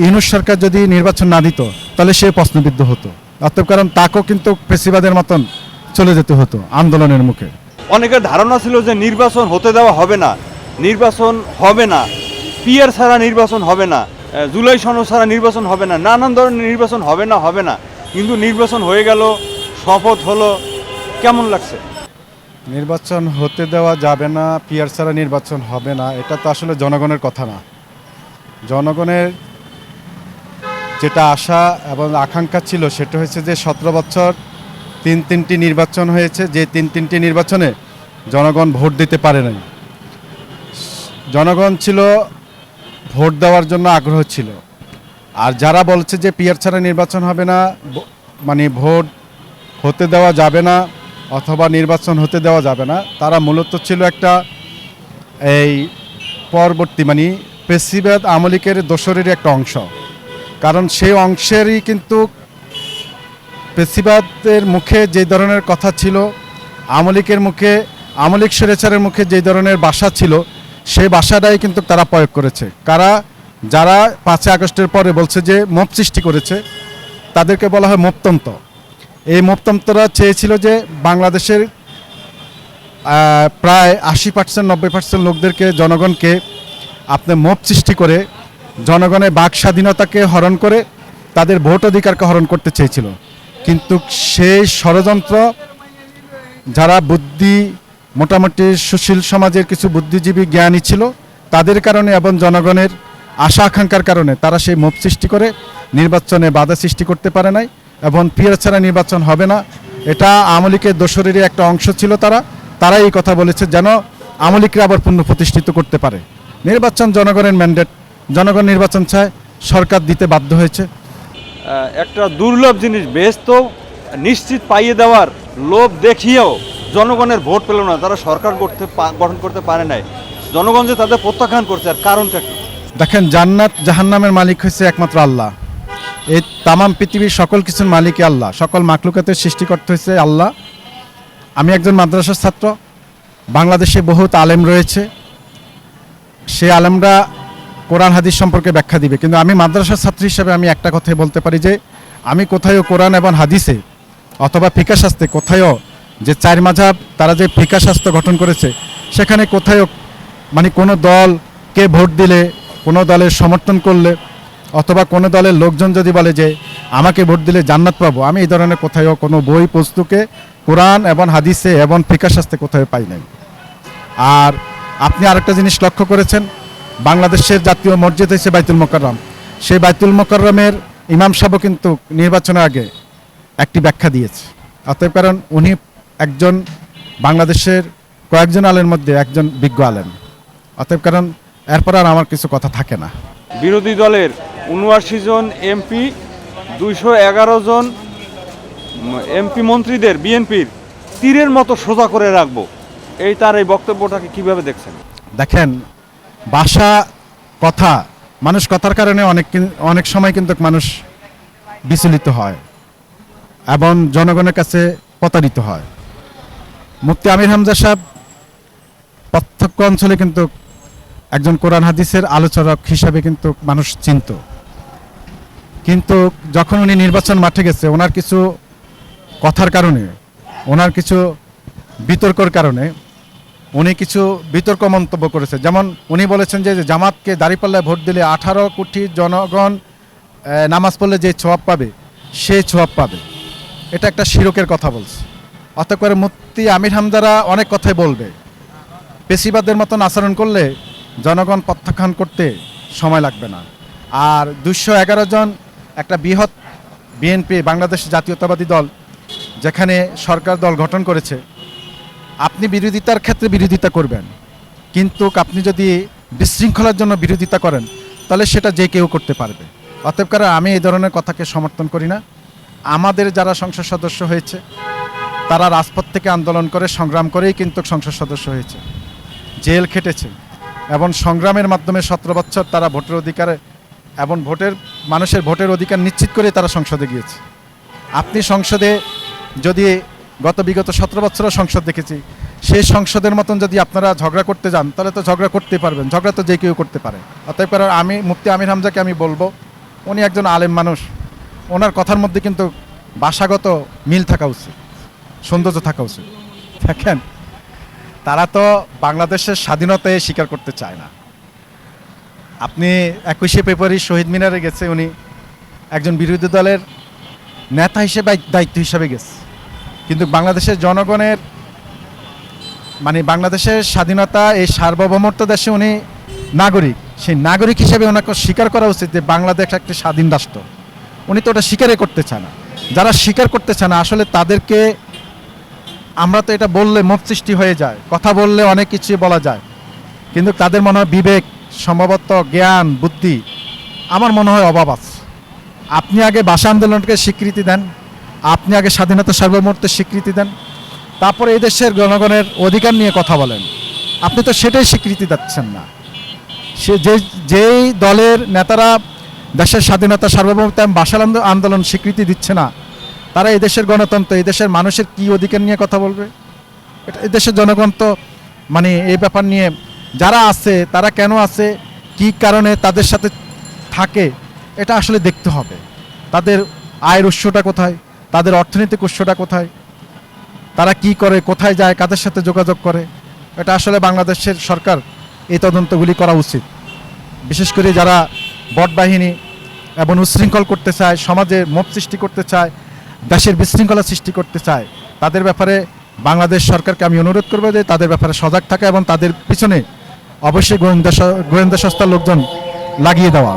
ইউনূস সরকার যদি নির্বাচন না দিত তাহলে সে প্রশ্নবিদ্ধ হতো। অতএব কারণ তাকেও কিন্তু পেশিবাদের মতন চলে যেতে হতো আন্দোলনের মুখে। অনেকের ধারণা ছিল যে নির্বাচন হতে দেওয়া হবে না, নির্বাচন হবে না, পিয়ার ছাড়া নির্বাচন হবে না, জুলাই সনদ ছাড়া নির্বাচন হবে না, নানান ধরনের নির্বাচন হবে না, কিন্তু নির্বাচন হয়ে গেল, শপথ হলো। কেমন লাগছে? নির্বাচন হতে দেওয়া যাবে না, পিয়ার ছাড়া নির্বাচন হবে না, এটা তো আসলে জনগণের কথা না। জনগণের যেটা আশা এবং আকাঙ্ক্ষা ছিল সেটা হচ্ছে যে 17 বছর তিনটি নির্বাচন হয়েছে, যে তিনটি নির্বাচনে জনগণ ভোট দিতে পারে নাই। জনগণ ছিল ভোট দেওয়ার জন্য আগ্রহ ছিল। আর যারা বলছে যে পিয়ার ছাড়া নির্বাচন হবে না, মানে ভোট হতে দেওয়া যাবে না অথবা নির্বাচন হতে দেওয়া যাবে না, তারা মূলত ছিল একটা এই পরবর্তী মানে পেশিবাদ আমলিকের দোসরেরই একটা অংশ। কারণ সেই অংশেরই কিন্তু পেশিবাদের মুখে যে ধরনের কথা ছিল, আমলিকের মুখে, আমলিক স্বৈরাচারের মুখে যে ধরনের ভাষা ছিল, সেই ভাষাটাই কিন্তু তারা প্রয়োগ করেছে। যারা 5 আগস্টের পরে বলছে যে মব সৃষ্টি করেছে, তাদেরকে বলা হয় মবতন্ত্র। এই মবতন্ত্ররা চেয়েছিল যে বাংলাদেশের প্রায় 80% 90% লোকদেরকে, জনগণকে আপনি মব সৃষ্টি করে জনগণের বাক স্বাধীনতাকে হরণ করে তাদের ভোট অধিকারকে হরণ করতে চেয়েছিল। কিন্তু সেই ষড়যন্ত্র যারা মোটামুটি সুশীল সমাজের কিছু বুদ্ধিজীবী জ্ঞানী ছিল, তাদের কারণে এবং জনগণের আশা আকাঙ্ক্ষার কারণে তারা সেই মব সৃষ্টি করে নির্বাচনে বাধা সৃষ্টি করতে পারে নাই এবং পিয়ার ছাড়া নির্বাচন হবে না। এটা আমলিকের দোসরেরই একটা অংশ ছিল। তারা এই কথা বলেছে যেন আমলিকরা আবার পুনঃপ্রতিষ্ঠিত করতে পারে। নির্বাচন জনগণের ম্যান্ডেট, জনগণ নির্বাচন চায়, সরকার দিতে বাধ্য হয়েছে। একটা দুর্লভ জিনিস, বেশ তো নিশ্চিত পাইয়ে দেওয়ার লোভ দেখিয়েও জনগণের ভোট পেল না, তারা সরকার গঠন করতে পারে নাই। জনগণ যে তাদের প্রত্যাখ্যান করছে, আর কারণটা কি? দেখেন, জান্নাত জাহান্নামের মালিক হচ্ছে একমাত্র আল্লাহ। এই তামাম পৃথিবীর সকল কিছুর মালিকই আল্লাহ, সকল মাখলুকাতের সৃষ্টিকর্তা হচ্ছে আল্লাহ। আমি একজন মাদ্রাসার ছাত্র, বাংলাদেশে বহুত আলেম রয়েছে, সেই আলেমরা কোরআন হাদিস সম্পর্কে ব্যাখ্যা দিবে, কিন্তু আমি মাদ্রাসার ছাত্র হিসেবে আমি একটা কথাই বলতে পারি যে আমি কোথায়ও কোরআন এবং হাদিসে অথবা ফিকাহ শাস্ত্রে কোথায়ও যে 4 মাযহাব তারা যে ফিকাহ শাস্ত্র গঠন করেছে, সেখানে কোথায়ও মানে কোনো দলকে ভোট দিলে, কোনো দলের সমর্থন করলে অথবা কোনো দলের লোকজন যদি বলে যে আমাকে ভোট দিলে জান্নাত পাবো, আমি এই ধরনের কোথায়ও কোনো বই পুস্তকে কোরআন এবং হাদিসে এবং ফিকাহ শাস্ত্রে কোথাও পাই নাই। আর আপনি আরেকটা জিনিস লক্ষ্য করেছেন, বাংলাদেশের জাতীয় মসজিদ হচ্ছে বাইতুল মোকাররম। সেই বাইতুল মোকাররমের ইমাম সাহেবও কিন্তু নির্বাচনের আগে একটি ব্যাখ্যা দিয়েছে। অতএব কারণ উনি একজন বাংলাদেশের কয়েকজন আলেমের মধ্যে একজন বিজ্ঞ আলেম। অতএব কারণ এরপর আর আমার কিছু কথা থাকে না। বিরোধী দলের 79 জন এমপি, 211 জন এমপি মন্ত্রীদের বিএনপির তীরের মতো সোজা করে রাখবো, তার এই বক্তব্যটাকে কিভাবে দেখছেন? দেখেন, ভাষা, কথা, মানুষ কথার কারণে অনেক সময় কিন্তু মানুষ বিচলিত হয় এবং জনগণের কাছে প্রতারিত হয়। মুফতি আমির হামজা সাহেব প্রত্যক্ষ অঞ্চলে কিন্তু একজন কোরআন হাদিসের আলোচক হিসাবে কিন্তু মানুষ চিনত, কিন্তু যখন উনি নির্বাচন মাঠে গেছে, ওনার কিছু কথার কারণে, ওনার কিছু বিতর্কর কারণে উনি কিছু বিতর্ক মন্তব্য করেছে। যেমন উনি বলেছেন যে জামাতকে দাঁড়িপাল্লায় ভোট দিলে 18 কোটি জনগণ নামাজ পড়লে যে ছোয়াব পাবে, সেই ছোয়াব পাবে। এটা একটা শিরকের কথা বলছে। অত করে মুফতি আমির হামজারা অনেক কথাই বলবে, পেশিবাদের মতন আচরণ করলে জনগণ প্রত্যাখ্যান করতে সময় লাগবে না। আর 211 জন একটা বৃহৎ বিএনপি, বাংলাদেশ জাতীয়তাবাদী দল, যেখানে সরকার দল গঠন করেছে, আপনি বিরোধিতার ক্ষেত্রে বিরোধিতা করবেন, কিন্তু আপনি যদি বিশৃঙ্খলার জন্য বিরোধিতা করেন তাহলে সেটা যে কেউ করতে পারবে। অতএব কারণ আমি এই ধরনের কথাকে সমর্থন করি না। আমাদের যারা সংসদ সদস্য হয়েছে তারা রাজপথ থেকে আন্দোলন করে, সংগ্রাম করেই কিন্তু সংসদ সদস্য হয়েছে, জেল খেটেছে এবং সংগ্রামের মাধ্যমে 17 বছর তারা ভোটের অধিকারে এবং মানুষের ভোটের অধিকার নিশ্চিত করে তারা সংসদে গিয়েছে। আপনি সংসদে যদি বিগত 17 বছরও সংসদ দেখেছি, সেই সংসদের মতন যদি আপনারা ঝগড়া করতে যান তাহলে তো ঝগড়া করতেই পারবেন, ঝগড়া তো যে কেউ করতে পারে। অতএব করে আমি মুফতি আমির হামজাকে আমি বলবো, উনি একজন আলেম মানুষ, ওনার কথার মধ্যে কিন্তু ভাষাগত মিল থাকা উচিত, সৌন্দর্য থাকা উচিত। দেখেন, তারা তো বাংলাদেশের স্বাধীনতায় স্বীকার করতে চায় না। আপনি 21শে ফেব্রুয়ারি শহীদ মিনারে গেছে, উনি একজন বিরোধী দলের নেতা হিসেবে দায়িত্ব হিসেবে গেছে, কিন্তু বাংলাদেশের জনগণের মানে বাংলাদেশের স্বাধীনতা, এই সার্বভৌমত্ব দেশে উনি নাগরিক, সেই নাগরিক হিসেবে ওনাকে স্বীকার করা উচিত যে বাংলাদেশ একটি স্বাধীন রাষ্ট্র। উনি তো ওটা স্বীকারই করতে চান না। যারা স্বীকার করতে চান না আসলে তাদেরকে আমরা তো এটা বললে মত সৃষ্টি হয়ে যায়, কথা বললে অনেক কিছুই বলা যায়, কিন্তু তাদের মনে হয় বিবেক, সম্ভবত জ্ঞান, বুদ্ধি আমার মনে হয় অভাব আছে। আপনি আগে ভাষা আন্দোলনকে স্বীকৃতি দেন, আপনি আগে স্বাধীনতা সার্বভৌমত্বের স্বীকৃতি দেন, তারপরে এই দেশের জনগণের অধিকার নিয়ে কথা বলেন। আপনি তো সেটাই স্বীকৃতি দিচ্ছেন না। সে যেই দলের নেতারা দেশের স্বাধীনতা সার্বভৌমত্ব এবং ভাষা আন্দোলন স্বীকৃতি দিচ্ছে না, তারা এই দেশের গণতন্ত্র, এই দেশের মানুষের কি অধিকার নিয়ে কথা বলবে? এটা এই দেশের জনগণ তো মানে এই ব্যাপার নিয়ে যারা আছে তারা কেন আছে, কি কারণে তাদের সাথে থাকে, এটা আসলে দেখতে হবে। তাদের আয়ের উৎসটা কোথায়, তাদের অর্থনৈতিক উৎসটা কোথায়, তারা কি করে, কোথায় যায়, কাদের সাথে যোগাযোগ করে, এটা আসলে বাংলাদেশের সরকার এই তদন্তগুলি করা উচিত। বিশেষ করে যারা বট বাহিনী এবং উচ্ছৃঙ্খল করতে চায়, সমাজে মত সৃষ্টি করতে চায়, দেশের বিশৃঙ্খলা সৃষ্টি করতে চায়, তাদের ব্যাপারে বাংলাদেশ সরকারকে আমি অনুরোধ করবো যে তাদের ব্যাপারে সজাগ থাকা এবং তাদের পিছনে অবশ্যই গোয়েন্দা সংস্থার লোকজন লাগিয়ে দেওয়া।